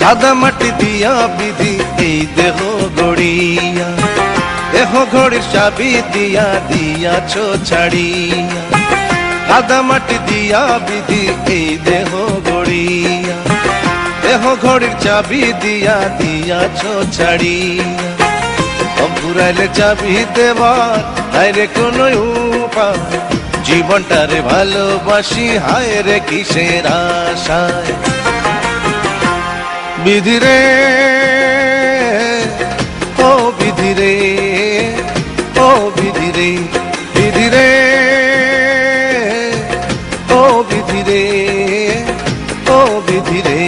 কাদা মাটি দিয়া বিধি এই দেহ গড়িয়া, দেহ ঘড়ির চাবি দিয়া দিয়াছ ছাড়িয়া। কাদা মাটি দিয়া বিধি এই দেহ গড়িয়া, দেহ ঘড়ির চাবি দিয়া দিয়াছ ছাড়িয়া। ঘুরাইলে চাবি দেবার হায় রে কোনো উপায়, জীবনটারে ভালোবাসি হায় রে কিসের আশায়। বিধি রে ও বিধি রে, ও বিধি রে, বিধি রে ও বিধি রে, ও বিধি রে।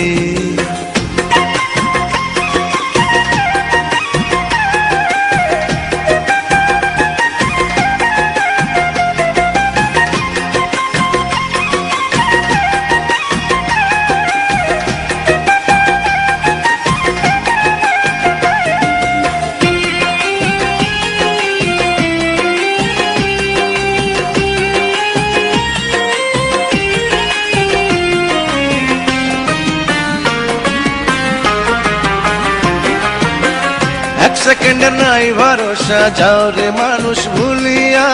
এক সেকেন্ডের নাই ভরসা, যাও রে মানুষ ভুলিয়া,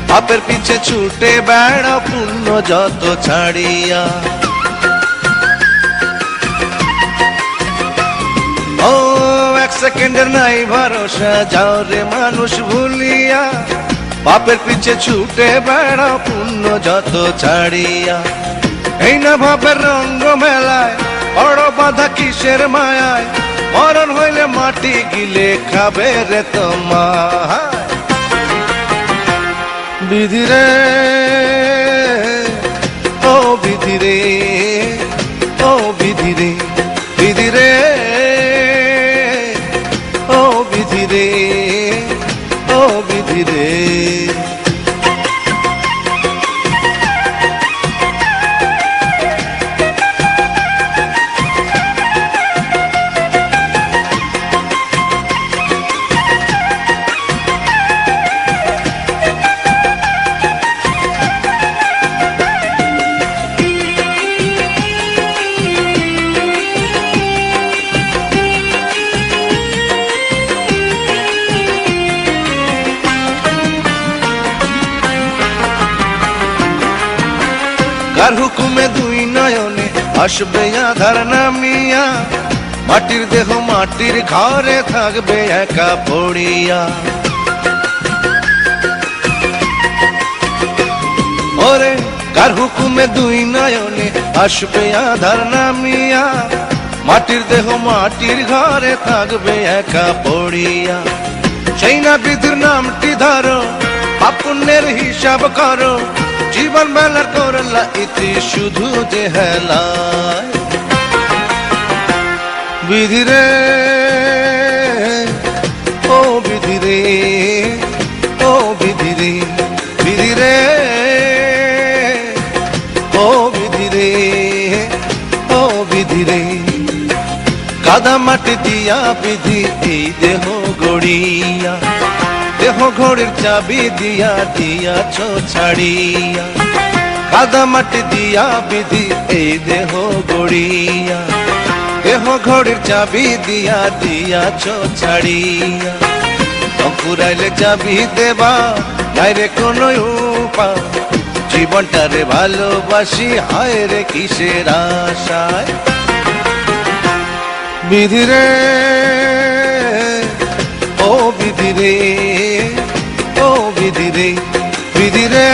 পাপের পিছে ছুটে বেড়া পুণ্য যত ছাড়িয়া। ও এক সেকেন্ডের নাই ভরসা, যাও রে মানুষ ভুলিয়া, পাপের পিছে ছুটে বেড়া পুণ্য যত ছাড়িয়া। এই না ভাবের রঙ্গ মেলায় বড় বাধা কিসের মায়ায়, মরণ হইলে মাটি গিলে খাবে রে তোমায়। বিধি রে ও বিধি রে, ও বিধি রে, বিধি রে ও বিধি রে, ও বিধি রে। কার হুকুমে দুই নয়নে আসবে আধার নামিয়া, মাটির দেহ মাটির ঘরে থাকবে একা পড়িয়া। ওরে কার হুকুমে দুই নয়নে আসবে আধার নামিয়া, মাটির দেহ মাটির ঘরে থাকবে একা পড়িয়া। সেই না বিধির নামটি ধরো, পাপুণ্যের হিসাব করো, জীবন বেলার করলা ইতি শুধু যে হেলায়। বিধি রে ও বিধি রে, ও বিধি রে, বিধি রে ও বিধি রে, ও বিধি রে। কাদা মাটি দিয়া বিধি এই দেহ গড়িয়া, দেহ ঘড়ির চাবি দিয়া দিয়াছ ছাড়িয়া। কাদা মাটি দিয়া বিধি এই দেহ গড়িয়া, দেহ ঘড়ির চাবি দিয়া দিয়াছ ছাড়িয়া। ফুরাইলে চাবি দেবা বাইরে কোন উপায়, জীবনটারে ভালোবাসি হায় রে কিসের আশায়। বিধি রে ও বিধি রে, ও বিধি রে, বিধি রে